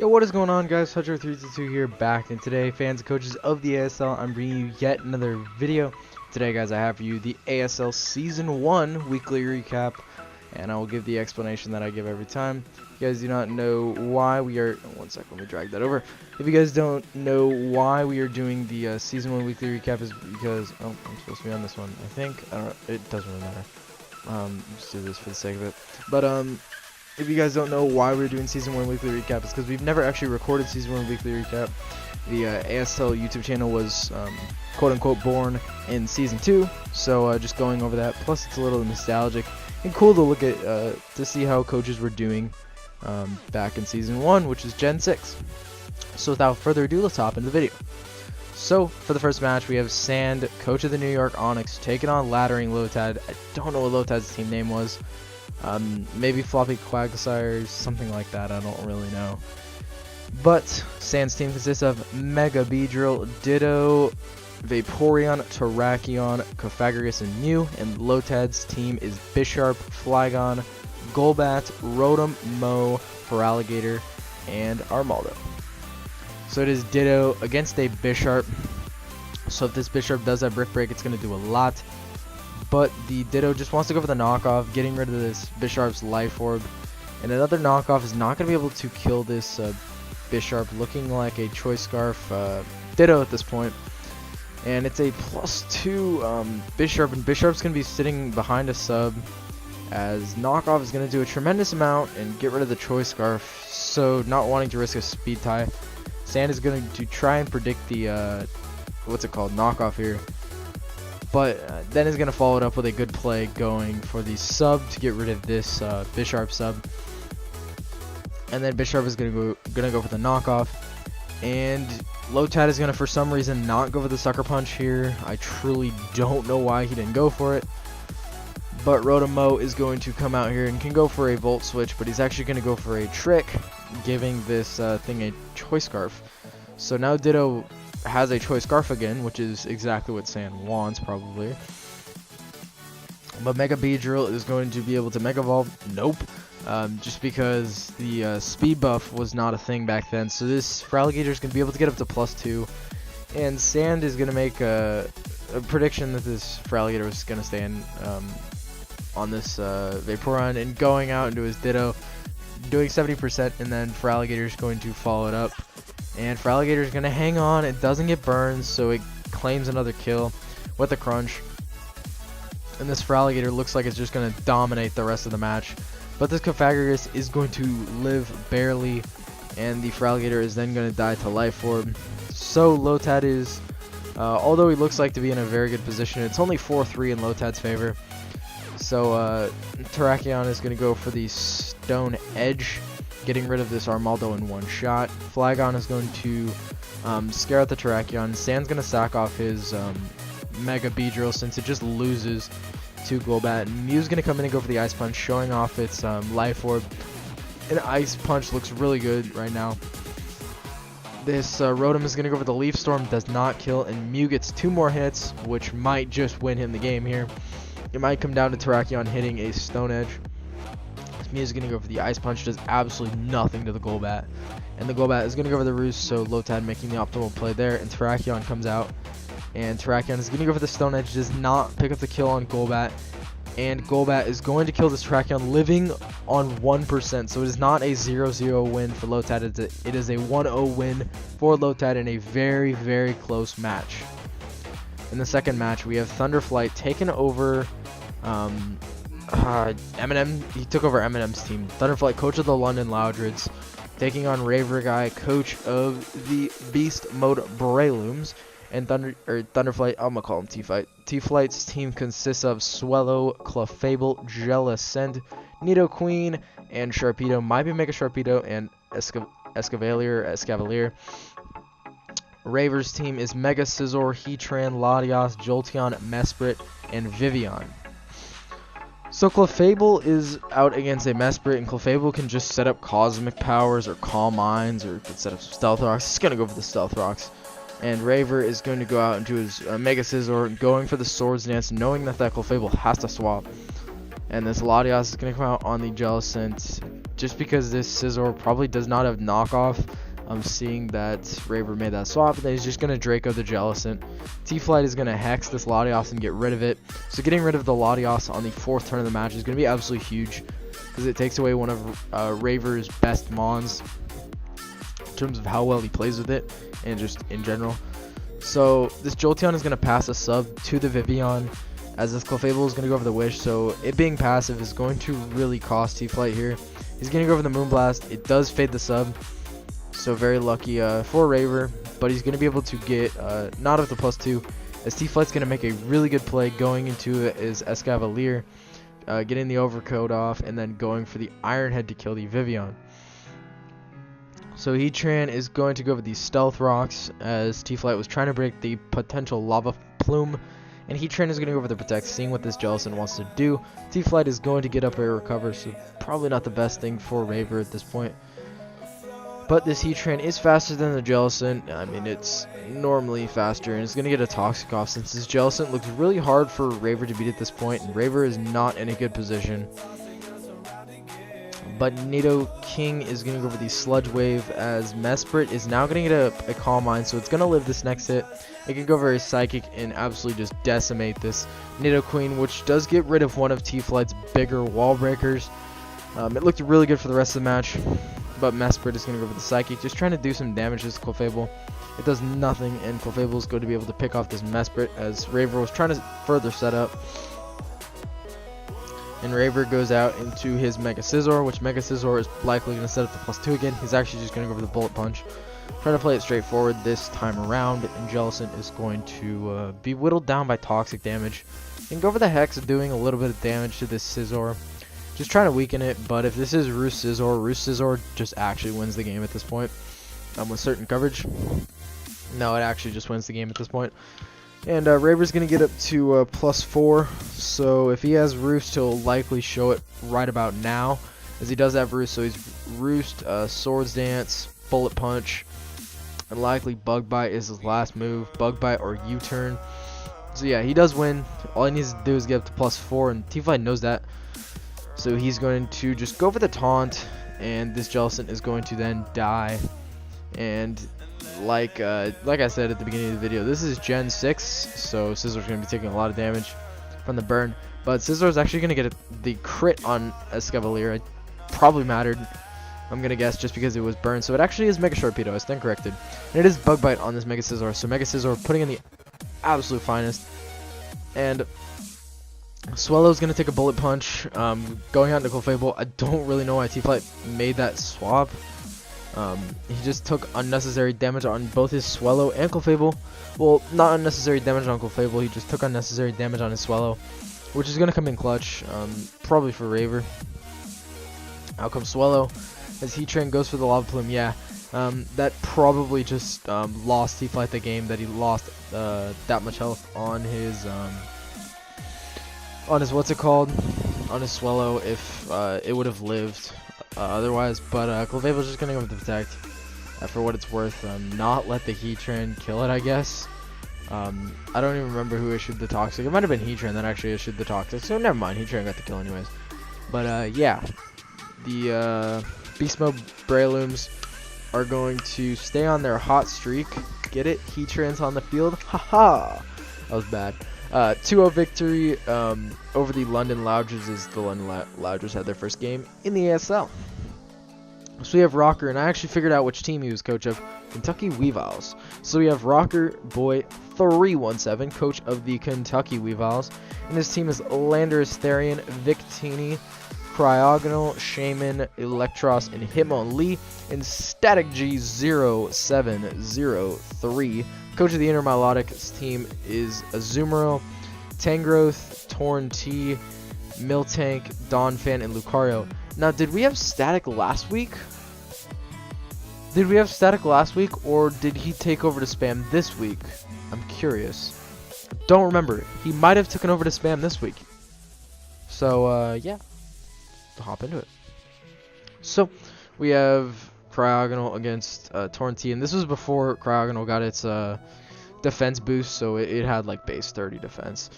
Yo, what is going on, guys? Hutch322 here, back, and today, fans and coaches of the ASL, I'm bringing you yet another video. Today, guys, I have for you the ASL Season 1 weekly recap, and I will give the explanation that I give every time. If you guys do not know why we are... one second, let me drag that over. If you guys don't know why we are doing the Season 1 weekly recap, is because... oh, I'm supposed to be on this one, I think. I don't know, it doesn't really matter. Just do this for the sake of it. But, if you guys don't know why we're doing Season 1 weekly recap, it's because we've never actually recorded Season 1 weekly recap. The ASL YouTube channel was quote-unquote born in Season 2, so just going over that. Plus, it's a little nostalgic and cool to look at, to see how coaches were doing back in Season 1, which is Gen 6. So without further ado, let's hop into the video. So, for the first match, we have Sand, coach of the New York Onyx, taking on Laddering Lotad. I don't know what Lotad's team name was. Maybe Floppy Quagsires, something like that, I don't really know. But Sand's team consists of Mega Beedrill, Ditto, Vaporeon, Terrakion, Cofagrigus, and Mew, and Lotad's team is Bisharp, Flygon, Golbat, Rotom, Mo, Feraligatr, and Armaldo. So it is Ditto against a Bisharp. So if this Bisharp does have Brick Break, it's going to do a lot. But the Ditto just wants to go for the knockoff, getting rid of this Bisharp's Life Orb. And another knockoff is not going to be able to kill this Bisharp, looking like a Choice Scarf Ditto at this point. And it's a +2 Bisharp, and Bisharp's going to be sitting behind a sub, as knockoff is going to do a tremendous amount and get rid of the Choice Scarf, so not wanting to risk a speed tie. Sand is going to try and predict the, what's it called, knockoff here. But then is going to follow it up with a good play going for the sub to get rid of this Bisharp sub. And then Bisharp is going to go for the knockoff. And Lotad is going to, for some reason, not go for the Sucker Punch here. I truly don't know why he didn't go for it. But Rotom is going to come out here and can go for a Volt Switch, but he's actually going to go for a Trick, giving this thing a Choice Scarf. So now Ditto has a Choice Scarf again, which is exactly what Sand wants, probably. But Mega Beedrill is going to be able to Mega Evolve. Nope. Just because the speed buff was not a thing back then. So this Feraligatr is going to be able to get up to +2. And Sand is going to make a prediction that this Feraligatr is going to stay in on this Vaporeon, and going out into his Ditto, doing 70%, and then Feraligatr is going to follow it up. And Feraligatr is going to hang on. It doesn't get burned, so it claims another kill with a crunch. And this Feraligatr looks like it's just going to dominate the rest of the match. But this Cofagrigus is going to live barely, and the Feraligatr is then going to die to Life Orb. So Lotad is, although he looks like to be in a very good position, it's only 4-3 in Lotad's favor. So Terrakion is going to go for the Stone Edge, getting rid of this Armaldo in one shot. Flygon is going to scare out the Terrakion. Sand's going to sack off his Mega Beedrill since it just loses to Golbat. And Mew's going to come in and go for the Ice Punch, showing off its Life Orb. And Ice Punch looks really good right now. This Rotom is going to go for the Leaf Storm, does not kill, and Mew gets 2 more hits, which might just win him the game here. It might come down to Terrakion hitting a Stone Edge. Mew is going to go for the Ice Punch, does absolutely nothing to the Golbat. And the Golbat is going to go for the Roost, so Lotad making the optimal play there. And Terrakion comes out. And Terrakion is going to go for the Stone Edge, does not pick up the kill on Golbat. And Golbat is going to kill this Terrakion, living on 1%. So it is not a 0-0 win for Lotad. It is a 1-0 win for Lotad in a very, very close match. In the second match, we have Tflight taking over... Eminem, he took over Eminem's team. Tflight, coach of the London Loudreds, taking on Raver guy, coach of the Beast Mode Breloons, and Tflight, I'm gonna call him Tflight. Tflight's team consists of Swellow, Clefable, Jellicent, Nidoqueen, and Sharpedo. Might be Mega Sharpedo and Escavalier. Raver's team is Mega Scizor, Heatran, Latios, Jolteon, Mesprit, and Vivian. So Clefable is out against a Mesprit, and Clefable can just set up Cosmic Powers or Calm Minds, or can set up some Stealth Rocks. He's going to go for the Stealth Rocks. And Raver is going to go out into his Mega Scizor, going for the Swords Dance, knowing that Clefable has to swap. And this Latios is going to come out on the Jellicent, just because this Scizor probably does not have knockoff, I'm seeing that Raver made that swap, and then he's just going to Draco the Jellicent. Tflight is going to Hex this Latios and get rid of it. So getting rid of the Latios on the 4th turn of the match is going to be absolutely huge, because it takes away one of Raver's best Mons in terms of how well he plays with it, and just in general. So this Jolteon is going to pass a sub to the Vivian, as this Clefable is going to go over the Wish, so it being passive is going to really cost Tflight here. He's going to go over the Moonblast. It does fade the sub, so very lucky for Raver, but he's going to be able to get not of the +2, as Tflight's going to make a really good play going into his Escavalier, getting the overcoat off, and then going for the Iron Head to kill the Vivian. So Heatran is going to go with these Stealth Rocks, as Tflight was trying to break the potential Lava Plume, and Heatran is going to go over the Protect, seeing what this Jellicent wants to do. Tflight is going to get up air recover, so probably not the best thing for Raver at this point. But this Heatran is faster than the Jellicent. I mean, it's normally faster, and it's going to get a Toxic off, since this Jellicent looks really hard for Raver to beat at this point, and Raver is not in a good position. But Nidoking is going to go for the Sludge Wave, as Mesprit is now going to get a Calm Mind, so it's going to live this next hit. It can go for a Psychic and absolutely just decimate this Nidoqueen, which does get rid of one of Tflight's bigger wall breakers. It looked really good for the rest of the match, but Mesprit is going to go for the Psychic, just trying to do some damage to this Clefable. It does nothing, and Clefable is going to be able to pick off this Mesprit, as Raver was trying to further set up. And Raver goes out into his Mega Scizor, which Mega Scizor is likely going to set up the +2 again. He's actually just going to go for the Bullet Punch. Try to play it straightforward this time around, and Jellicent is going to be whittled down by Toxic damage. And go for the Hex, doing a little bit of damage to this Scizor. Just trying to weaken it, but if this is Roost Scizor just actually wins the game at this point. With certain coverage. No, it actually just wins the game at this point. And Raver's going to get up to +4, so if he has Roost, he'll likely show it right about now, as he does have Roost. So he's Roost, Swords Dance, Bullet Punch, and likely Bug Bite is his last move, Bug Bite or U-Turn. So yeah, he does win. All he needs to do is get up to +4, and Tflight knows that. So he's going to just go for the Taunt, and this Jellicent is going to then die. And like I said at the beginning of the video, this is Gen 6, so Scizor's going to be taking a lot of damage from the burn. But Scizor's actually going to get the crit on Escavalier. It probably mattered, I'm going to guess, just because it was burned. So it actually is Mega Sharpedo, I stand corrected. And it is Bug Bite on this Mega Scizor, so Mega Scizor putting in the absolute finest. And Swellow's going to take a Bullet Punch, going out into Clefable. I don't really know why Tflight made that swap. He just took unnecessary damage on both his Swellow and Clefable. Well, not unnecessary damage on Clefable, he just took unnecessary damage on his Swellow, which is going to come in clutch, probably for Raver. Out comes Swellow, as Heatran goes for the Lava Plume. Yeah, that probably just lost Tflight the game, that he lost that much health on his what's it called? On his Swellow, if it would have lived. Otherwise, but Clefable's just gonna go with the Protect for what it's worth. Not let the Heatran kill it, I guess. I don't even remember who issued the Toxic. It might have been Heatran that actually issued the Toxic, so never mind. Heatran got the kill anyways. But yeah, the Beast Mode Brealooms are going to stay on their hot streak. Get it? Heatran's on the field. Haha! That was bad. 2-0 victory over the London Loungers, as the London Loungers had their first game in the ASL. So we have Rocker, and I actually figured out which team he was coach of, Kentucky Weavils. So we have Rocker Boy 317, coach of the Kentucky Weavils, and his team is Landorus, Therian, Victini, Cryogonal, Shaman, Electros, and Hitmonlee, and Static G0703. Coach of the Intermilotics team is Azumarill, Tangrowth, Torn T, Miltank, Donphan, and Lucario. Now, did we have Static last week? Did we have Static last week, or did he take over to spam this week? I'm curious. Don't remember. He might have taken over to spam this week. So, yeah. Hop into it. So, we have Cryogonal against Torn T, and this was before Cryogonal got its defense boost, so it had like base 30 defense.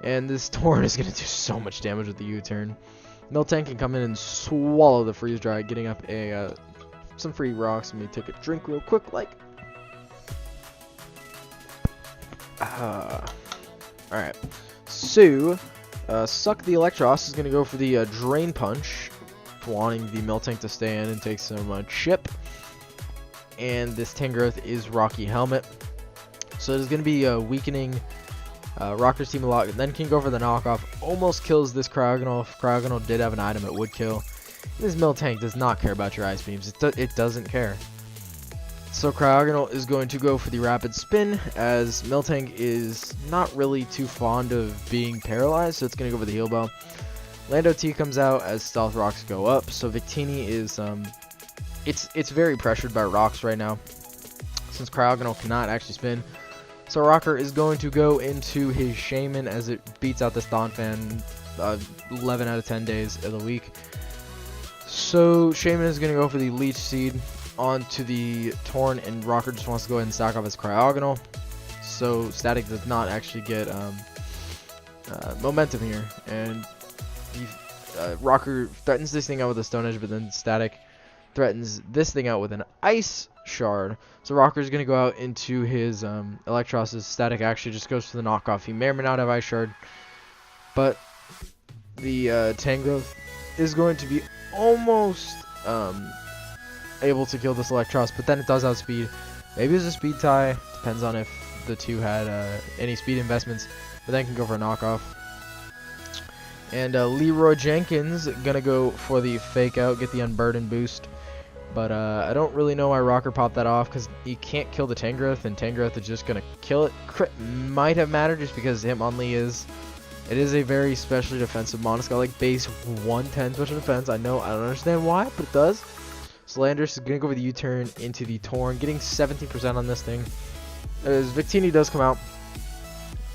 And this Torn is going to do so much damage with the U-turn. Miltank can come in and swallow the freeze dry, getting up a some free rocks. Let me take a drink real quick, like. Alright. So, Suck the Electros is going to go for the Drain Punch, wanting the Miltank to stay in and take some chip. And this Tangrowth is Rocky Helmet. So it is going to be weakening Rocker's team a lot. And then can go for the knockoff. Almost kills this Cryogonal. If Cryogonal did have an item, it would kill. This Miltank does not care about your Ice Beams. It doesn't care. So Cryogonal is going to go for the Rapid Spin, as Miltank is not really too fond of being paralyzed, so it's going to go for the Heal Bell. Lando T comes out as Stealth Rocks go up, so Victini is, it's very pressured by rocks right now, since Cryogonal cannot actually spin. So Rocker is going to go into his Shaman as it beats out this Donphan 11 out of 10 days of the week. So Shaman is going to go for the Leech Seed onto the Torn, and Rocker just wants to go ahead and stack off his Cryogonal. So Static does not actually get momentum here, and Rocker threatens this thing out with a Stone Edge, but then Static threatens this thing out with an Ice Shard. So Rocker is going to go out into his Electros. Static actually just goes for the knockoff. He may or may not have Ice Shard, but the Tangrowth is going to be almost able to kill this Electros, but then it does outspeed. Maybe it's a speed tie, depends on if the two had any speed investments, but then can go for a knockoff. And Leroy Jenkins gonna go for the fake out, get the Unburden boost, but I don't really know why Rocker popped that off, because he can't kill the Tangrowth, and Tangrowth is just gonna kill it. Crit might have mattered just because Hitmonlee is a very specially defensive Monoscale, like base 110 special defense. I don't understand why, but it does. So Landers is going to go with the U-turn into the Torn, getting 17% on this thing. As Victini does come out,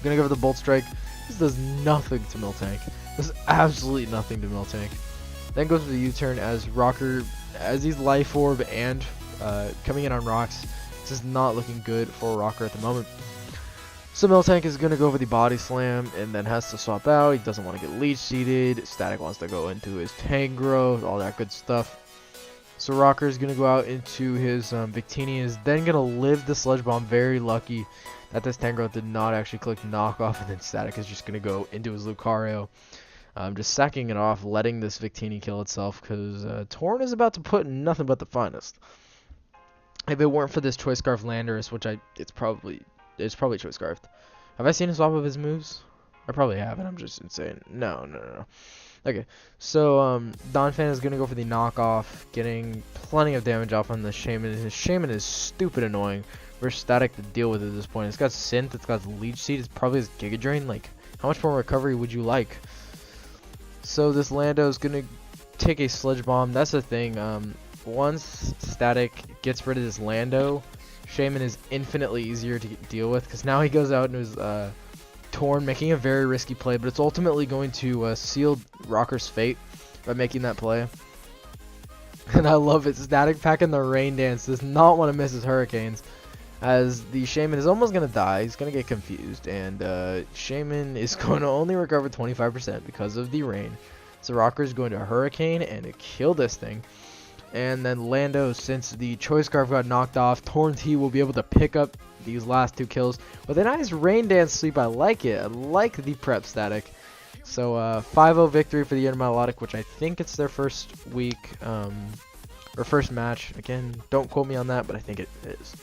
going to go for the Bolt Strike. This does nothing to Miltank. Does absolutely nothing to Miltank. Then goes for the U-turn as Rocker, as he's Life Orb and coming in on rocks. This is not looking good for Rocker at the moment. So Miltank is going to go for the Body Slam and then has to swap out. He doesn't want to get Leech Seeded. Static wants to go into his Tangrowth, all that good stuff. So Rocker is going to go out into his Victini, is then going to live the Sludge Bomb. Very lucky that this Tangrowth did not actually click knockoff, and then Static is just going to go into his Lucario. Just sacking it off, letting this Victini kill itself, because Torn is about to put nothing but the finest. If it weren't for this Choice Scarf Landorus, which it's probably Choice Scarfed. Have I seen a swap of his moves? I probably haven't. I'm just insane. No. Okay, so Donphan is going to go for the knockoff, getting plenty of damage off on the Shaman. His Shaman is stupid annoying for Static to deal with at this point. It's got Synth, it's got Leech Seed, it's probably his Giga Drain. Like, how much more recovery would you like? So this Lando is going to take a Sludge Bomb. That's the thing. Once Static gets rid of this Lando, Shaman is infinitely easier to deal with, because now he goes out and his Torn, making a very risky play, but it's ultimately going to seal Rocker's fate by making that play. And I love it. Static packing the Rain Dance, does not want to miss his Hurricanes, as the Shaman is almost going to die. He's going to get confused, and Shaman is going to only recover 25% because of the rain. So Rocker is going to Hurricane and kill this thing. And then Lando, since the Choice Scarf got knocked off, Torn T will be able to pick up these last two kills with a nice Rain Dance sweep. I like it. I like the prep Static. So 5-0 victory for the Intermelodic, which I think it's their first week or first match. Again, don't quote me on that, but I think it is.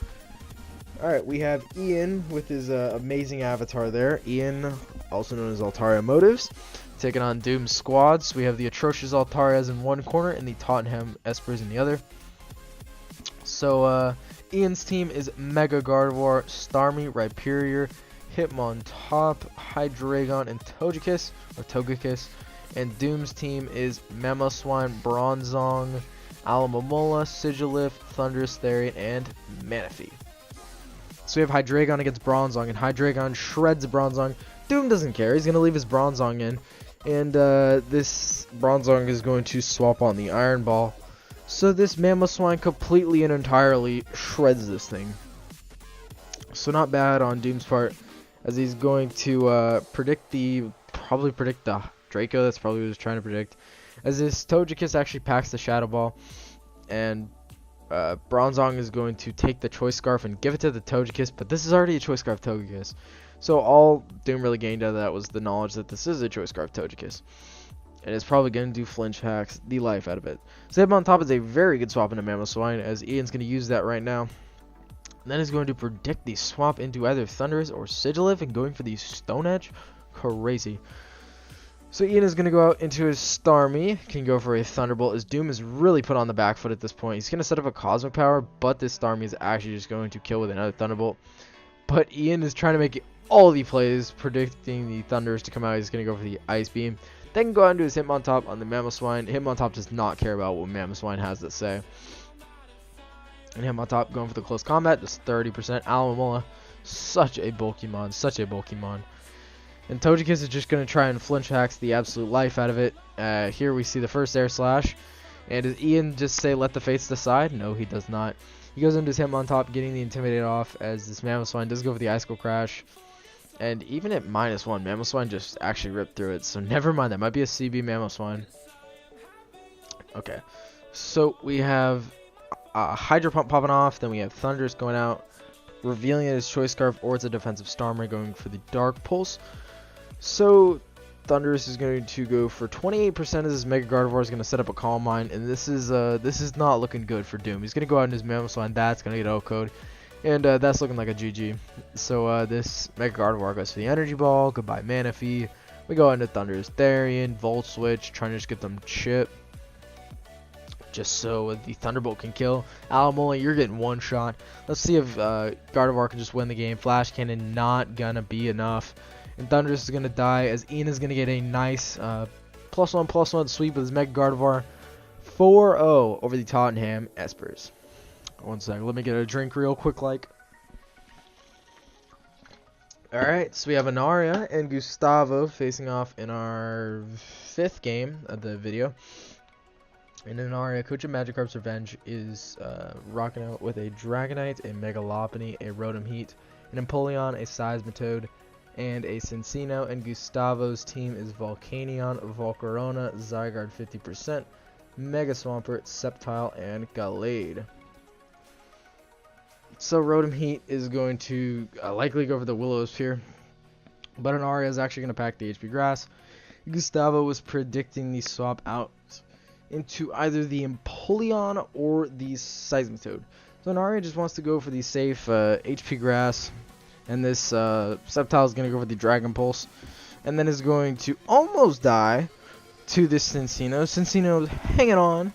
Alright, we have Ian with his amazing avatar there. Ian, also known as Altaria Motives, taking on Doom's squads. We have the atrocious Altarias in one corner and the Tottenham Espers in the other. So Ian's team is Mega Gardevoir, Starmie, Rhyperior, Hitmontop, Hydreigon, and Togekiss. And Doom's team is Mamoswine, Bronzong, Alamomola, Sigilif, Thundurus, Therian, and Manaphy. So we have Hydreigon against Bronzong, and Hydreigon shreds Bronzong. Doom doesn't care. He's going to leave his Bronzong in. And this Bronzong is going to swap on the Iron Ball. So this Mamoswine completely and entirely shreds this thing. So not bad on Doom's part, as he's going to probably predict the Draco. That's probably what he was trying to predict. as this Togekiss actually packs the Shadow Ball, and Bronzong is going to take the Choice Scarf and give it to the Togekiss, but this is already a Choice Scarf Togekiss. So all Doom really gained out of that was the knowledge that this is a Choice Scarf Togekiss. And it's probably going to do flinch hacks the life out of it. So Hitmontop is a very good swap into Mamoswine, as Ian's going to use that right now. And then he's going to predict the swap into either Thundurus or Sigilyph and going for the Stone Edge. Crazy. So Ian is going to go out into his Starmie, can go for a Thunderbolt, as Doom is really put on the back foot at this point. He's going to set up a Cosmic Power, but this Starmie is actually just going to kill with another Thunderbolt. But Ian is trying to make all the plays, predicting the Thundurus to come out. He's going to go for the Ice Beam. Then go out and do his Hitmontop on the Mamoswine. Hitmontop does not care about what Mamoswine has to say. And Hitmontop going for the close combat, just 30%. Alomomola, such a bulky mon, such a bulky mon. And Togekiss is just going to try and flinch hacks the absolute life out of it. Here we see the first Air Slash. And does Ian just say, let the fates decide? No, he does not. He goes into his Hitmontop, getting the Intimidate off, as this Mamoswine does go for the Icicle Crash. And even at -1, Mamoswine just actually ripped through it. So never mind, that might be a CB Mamoswine. Okay. So we have Hydro Pump popping off. Then we have Thundurus going out, revealing it as Choice Scarf, or it's a defensive Starmie going for the Dark Pulse. So Thundurus is going to go for 28% of his Mega Gardevoir. Is going to set up a Calm Mind, and this is not looking good for Doom. He's going to go out in his Mamoswine. That's going to get O-Code, and that's looking like a GG. So this Mega Gardevoir goes for the Energy Ball. Goodbye Manaphy. We go into Thundurus Therian, Volt Switch, trying to just get them chip, just so the Thunderbolt can kill. Alomomola, you're getting one shot. Let's see if Gardevoir can just win the game. Flash Cannon not gonna be enough. And Thundurus is going to die, as Ian is going to get a nice +1/+1 sweep with his Mega Gardevoir. 4-0 over the Tottenham Espers. One sec, let me get a drink real quick like. Alright, so we have an Aria and Gustavo facing off in our 5th game of the video. And in Aria, Coach of Magikarp's Revenge is rocking out with a Dragonite, a Mega Lopunny, a Rotom Heat, an Empoleon, a Seismitoad, and a Cincino. And Gustavo's team is Volcanion, Volcarona, Zygarde 50%, Mega Swampert, Sceptile, and Gallade. So Rotom Heat is going to likely go for the Will-O-Wisp here, but an Aria is actually going to pack the HP Grass. Gustavo was predicting the swap out into either the Empoleon or the Seismitoad. So an Aria just wants to go for the safe HP Grass. And this Sceptile is going to go for the Dragon Pulse. And then is going to almost die to this Cincino. Cincino's hanging on.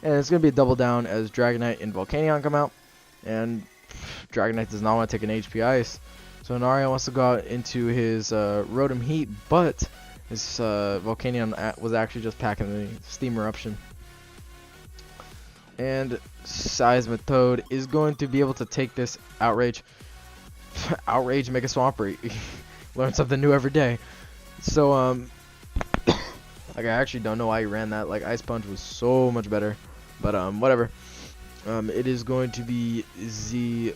And it's going to be a double down as Dragonite and Volcanion come out. And Dragonite does not want to take an HP Ice. So Aria wants to go out into his Rotom Heat. But his Volcanion was actually just packing the Steam Eruption. And Seismitoad is going to be able to take this Outrage. Outrage, Mega Swampert. Learn something new every day. So, like, I actually don't know why he ran that. Like, Ice Punch was so much better. But, whatever. It is going to be the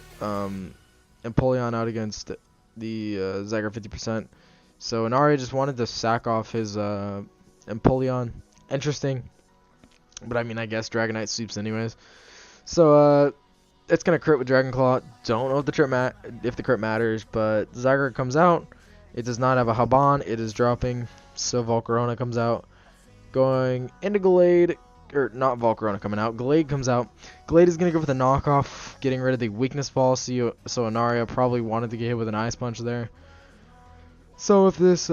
Empoleon out against the Zygarde 50%. So, Aria just wanted to sack off his Empoleon. Interesting. But I mean, I guess Dragonite sweeps anyways. So it's gonna crit with Dragon Claw. Don't know if the crit matters, but Zygarde comes out. It does not have a Haban. It is dropping. So Volcarona comes out, going into Gallade, or not Volcarona coming out. Gallade comes out. Gallade is gonna go for the knockoff, getting rid of the Weakness Ball. So Aria probably wanted to get hit with an Ice Punch there. So if this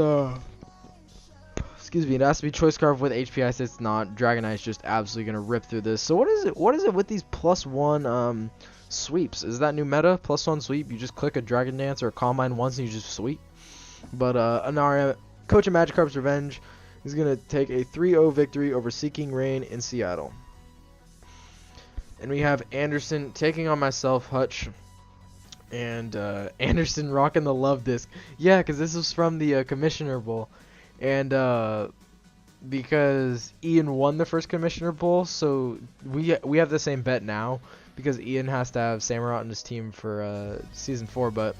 excuse me, it has to be Choice Scarf with HP Ice. It's not. Dragonite's just absolutely gonna rip through this. So what is it? What is it with these +1 sweeps? Is that new meta? +1 sweep. You just click a Dragon Dance or a Calm Mind once and you just sweep. But Aria, Coach of Magikarp's Revenge, is gonna take a 3-0 victory over Seeking Rain in Seattle. And we have Anderson taking on myself, Hutch. And Anderson rocking the Love Disc. Yeah, because this was from the Commissioner Bowl. And because Ian won the first Commissioner Bowl, so we have the same bet now, because Ian has to have Samurott in his team for Season 4, but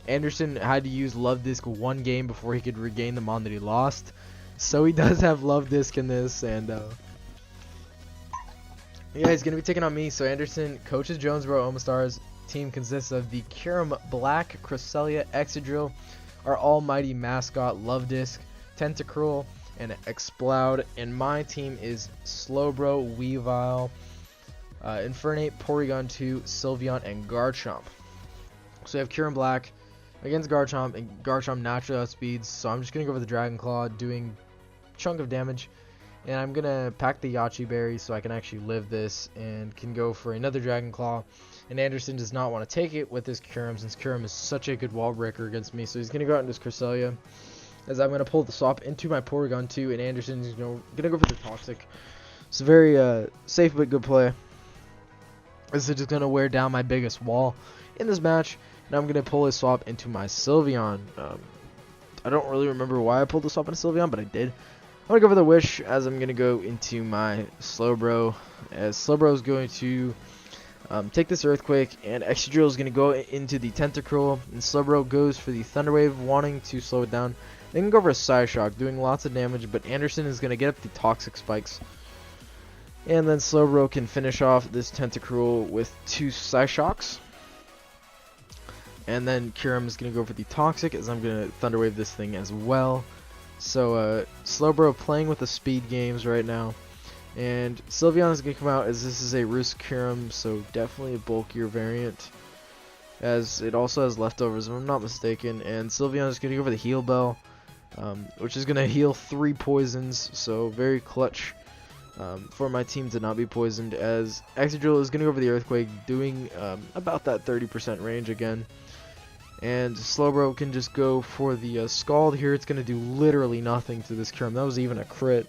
Anderson had to use Love Disc one game before he could regain the Mon that he lost. So he does have Love Disc in this, and yeah, he's gonna be taking on me. So Anderson coaches Jonesboro Omastars. Team consists of the Kirim Black, Cresselia, Excadrill, our almighty mascot Love Disc, Tentacruel, and Explode. And my team is Slowbro, Weavile, Infernape, Porygon 2, Sylveon, and Garchomp. So we have Kirim Black against Garchomp, and Garchomp naturally outspeeds. So I'm just gonna go for the Dragon Claw, doing chunk of damage. And I'm gonna pack the Yachi Berry so I can actually live this and can go for another Dragon Claw. And Anderson does not want to take it with his Kyurem, since Kyurem is such a good wall breaker against me. So he's gonna go out into his Cresselia, as I'm gonna pull the swap into my Porygon 2, and Anderson's gonna go for the Toxic. It's a very safe but good play. This is just gonna wear down my biggest wall in this match, and I'm gonna pull his swap into my Sylveon. I don't really remember why I pulled the swap into Sylveon, but I did. I'm going to go for the Wish, as I'm going to go into my Slowbro, as Slowbro is going to take this Earthquake, and Excadrill is going to go into the Tentacruel, and Slowbro goes for the Thunder Wave, wanting to slow it down. They can go for a Psyshock, doing lots of damage, but Anderson is going to get up the Toxic Spikes. And then Slowbro can finish off this Tentacruel with 2 Psyshocks. And then Kyurem is going to go for the Toxic, as I'm going to Thunder Wave this thing as well. So Slowbro playing with the speed games right now, and Sylveon is going to come out, as this is a Roost Kyurem, so definitely a bulkier variant, as it also has leftovers if I'm not mistaken. And Sylveon is going to go for the Heal Bell, which is going to heal 3 poisons, so very clutch for my team to not be poisoned, as Excadrill is going to go for the Earthquake, doing about that 30% range again. And Slowbro can just go for the Scald here. It's going to do literally nothing to this Kyurem. That was even a crit.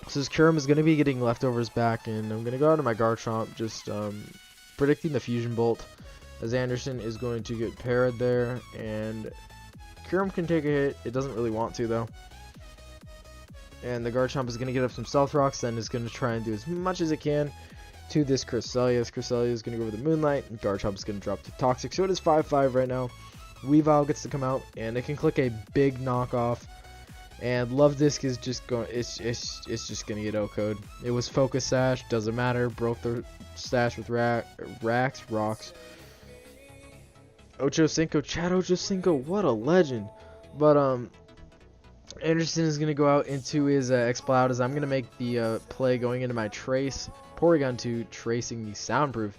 So this Kyurem is going to be getting leftovers back, and I'm going to go out to my Garchomp, just predicting the Fusion Bolt, as Anderson is going to get parried there, and Kyurem can take a hit. It doesn't really want to, though. And the Garchomp is going to get up some Stealth Rocks, then is going to try and do as much as it can to this Cresselia. Cresselia is going to go over the Moonlight, and Garchomp is going to drop to Toxic. So it is 5-5 right now. Weavile gets to come out, and it can click a big knockoff. And Love Disc is just going. It's just going to get O-code. It was Focus Sash, doesn't matter. Broke the stash with rocks. Ocho Cinco, Chad Ocho Cinco, what a legend. But Anderson is going to go out into his Explode, as I'm going to make the play going into my Trace. Porygon 2 tracing the Soundproof.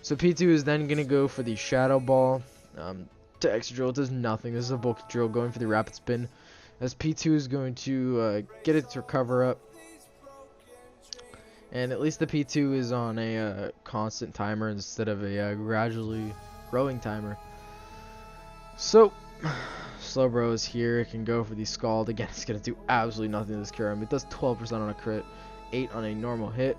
So P2 is then going to go for the Shadow Ball to Excadrill. It does nothing. This is a bulky drill going for the Rapid Spin, as P2 is going to get its recover up. And at least the P2 is on a constant timer instead of a gradually growing timer. So Slowbro is here. It can go for the Scald. Again, it's going to do absolutely nothing to this Kyurem. It does 12% on a crit, 8 on a normal hit.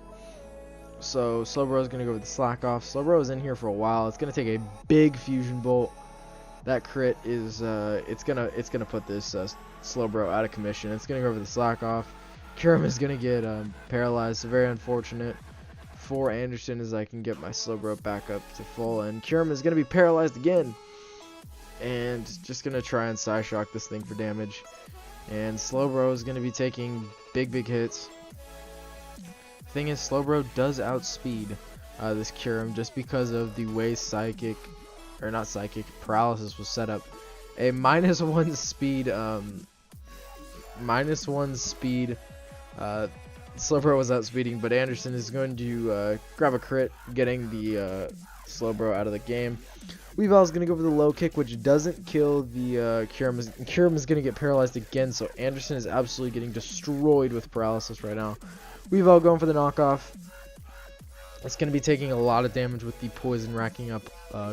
So Slowbro is going to go with the Slack Off. Slowbro is in here for a while. It's going to take a big Fusion Bolt. That crit is it's gonna put this Slowbro out of commission. It's going to go over the Slack Off. Kyurem is going to get paralyzed. So very unfortunate for Anderson, as I can get my Slowbro back up to full. And Kyurem is going to be paralyzed again, and just going to try and Psyshock this thing for damage. And Slowbro is going to be taking big hits. Thing is, Slowbro does outspeed this Kyurem, just because of the way Paralysis was set up. A -1 speed, Slowbro was outspeeding, but Anderson is going to grab a crit, getting the Slowbro out of the game. Weavile is going to go for the low kick, which doesn't kill the Kyurem. Kyurem is going to get paralyzed again, so Anderson is absolutely getting destroyed with paralysis right now. Weavile going for the knockoff. It's going to be taking a lot of damage with the poison racking up,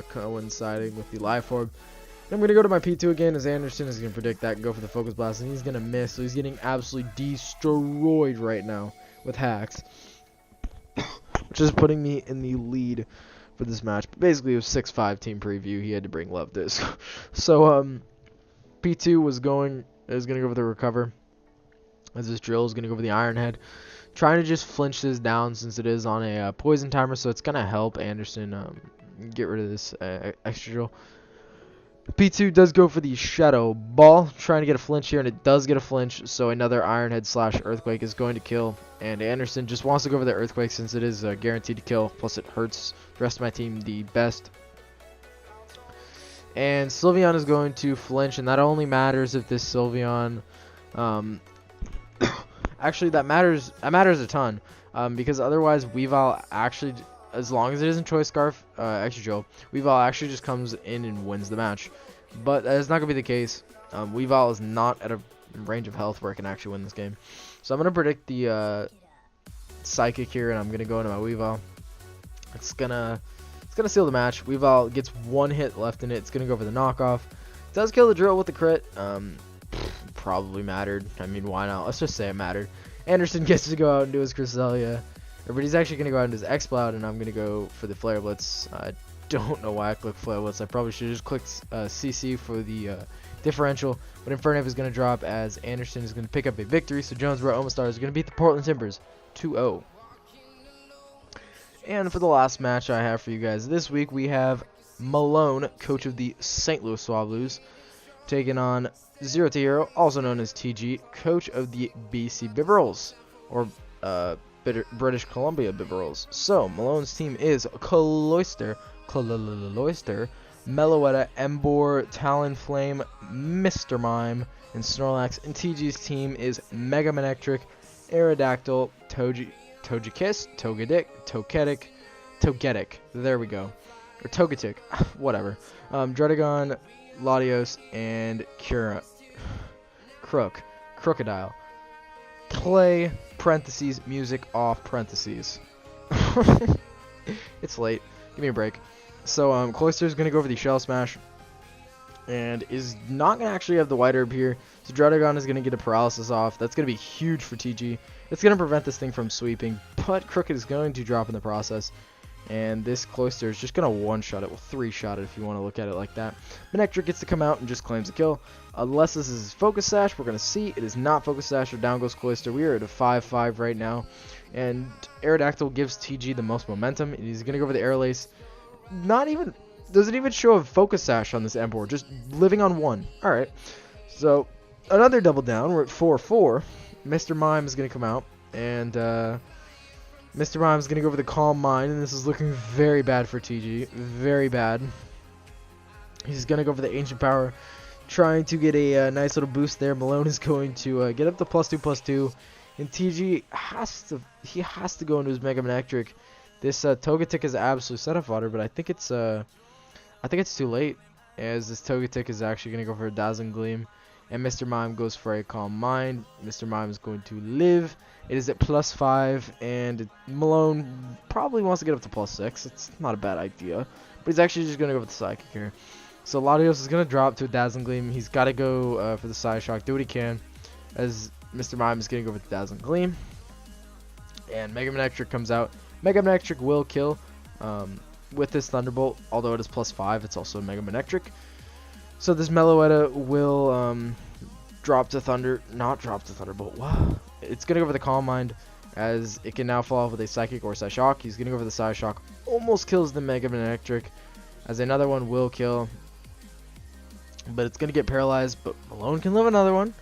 coinciding with the Life Orb. And I'm going to go to my P2 again, as Anderson is going to predict that and go for the Focus Blast, and he's going to miss, so he's getting absolutely destroyed right now with hacks, which is putting me in the lead for this match. But basically, it was 6-5 team preview. He had to bring Love Disc. So P2 is going to go for the Recover, as this Drill is going to go for the Iron Head, trying to just flinch this down, since it is on a poison timer, so it's going to help Anderson get rid of this extra Drill. P2 does go for the Shadow Ball, trying to get a flinch here, and it does get a flinch, so another Ironhead / Earthquake is going to kill. And Anderson just wants to go for the Earthquake since it is guaranteed to kill, plus it hurts the rest of my team the best. And Sylveon is going to flinch, and that only matters if this Sylveon... actually, that matters a ton, because otherwise Weavile actually... As long as it isn't Choice Scarf, Extra Joe, Weavile actually just comes in and wins the match. But that is not going to be the case. Weavile is not at a range of health where it can actually win this game. So I'm going to predict the Psychic here, and I'm going to go into my Weavile. It's gonna seal the match. Weavile gets one hit left in it. It's going to go for the knockoff. It does kill the Drill with the crit. Probably mattered. I mean, why not? Let's just say it mattered. Anderson gets to go out and do his Cresselia. But he's actually going to go out and do his X-Cloud, and I'm going to go for the Flare Blitz. I don't know why I clicked Flare Blitz. I probably should have just clicked CC for the differential. But Infernape is going to drop as Anderson is going to pick up a victory. So Jonesboro Omastar is going to beat the Portland Timbers 2-0. And for the last match I have for you guys this week, we have Malone, coach of the St. Louis Swablues, taking on Zero to Hero, also known as TG, coach of the BC Bibarels, or British Columbia Bibarels. So Malone's team is Cloyster, Meloetta, Emboar, Talonflame, Mr. Mime, and Snorlax. And TG's team is Mega Manectric, Aerodactyl, Togetic, there we go, or Togetic, whatever, Druddigon, Latios, and Crocodile. Play parentheses music off parentheses. It's late. Give me a break. So Cloyster is gonna go for the Shell Smash, and is not gonna actually have the White Herb here. So Druddigon is gonna get a Paralysis off. That's gonna be huge for TG. It's gonna prevent this thing from sweeping, but Crooked is going to drop in the process. And this Cloyster is just going to one-shot it. Well, three-shot it if you want to look at it like that. Manectric gets to come out and just claims the kill. Unless this is Focus Sash, we're going to see. It is not Focus Sash, or down goes Cloyster. We are at a 5-5 right now. And Aerodactyl gives TG the most momentum. And he's going to go for the Air Lace. Doesn't even show a Focus Sash on this Emperor. Just living on one. Alright. So, another double down. We're at 4-4. Mr. Mime is going to come out. And, Mr. Mime is going to go for the Calm Mind, and this is looking very bad for TG. Very bad. He's going to go for the Ancient Power, trying to get a nice little boost there. Malone is going to get up to +2/+2, and TG has to go into his Mega Manectric. This Togetic is absolute setup fodder, but I think it's too late, as this Togetic is actually going to go for a Dazzling Gleam. And Mr. Mime goes for a Calm Mind. Mr. Mime is going to live. It is at +5, and Malone probably wants to get up to +6. It's not a bad idea. But he's actually just going to go with the Psychic here. So Latios is going to drop to a Dazzling Gleam. He's got to go for the Side Shock, do what he can, as Mr. Mime is going to go with the Dazzling Gleam. And Mega Manectric comes out. Mega Manectric will kill with this Thunderbolt. Although it is +5, it's also a Mega Manectric. So this Meloetta will not drop to Thunderbolt. Wow. It's going to go for the Calm Mind, as it can now fall off with a Psychic or Psyshock. He's going to go for the Psyshock. Almost kills the Mega Manectric, as another one will kill. But it's going to get paralyzed, but Malone can live another one.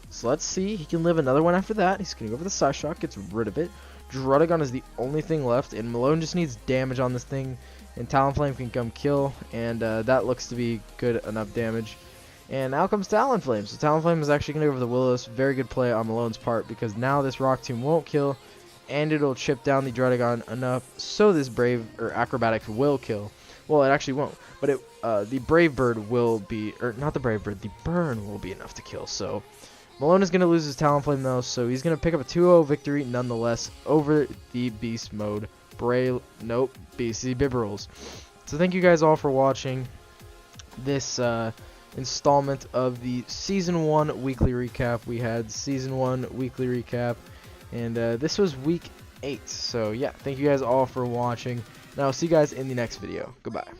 So let's see. He can live another one after that. He's going to go for the Psyshock, gets rid of it. Druddigon is the only thing left, and Malone just needs damage on this thing. And Talonflame can come kill, and that looks to be good enough damage. And out comes Talonflame. So Talonflame is actually going to go for the Willows. Very good play on Malone's part, because now this Rock Tomb won't kill, and it'll chip down the Druddigon enough so this Brave or Acrobatics will kill. Well, it actually won't, but the Brave Bird will be, or not the Brave Bird, the Burn will be enough to kill. So Malone is going to lose his Talonflame though, so he's going to pick up a 2-0 victory nonetheless over the Beast Mode BC Bibarels. So thank you guys all for watching this installment of the Season 1 weekly recap. We had Season 1 weekly recap, and this was Week 8. So yeah, thank you guys all for watching, and I'll see you guys in the next video. Goodbye.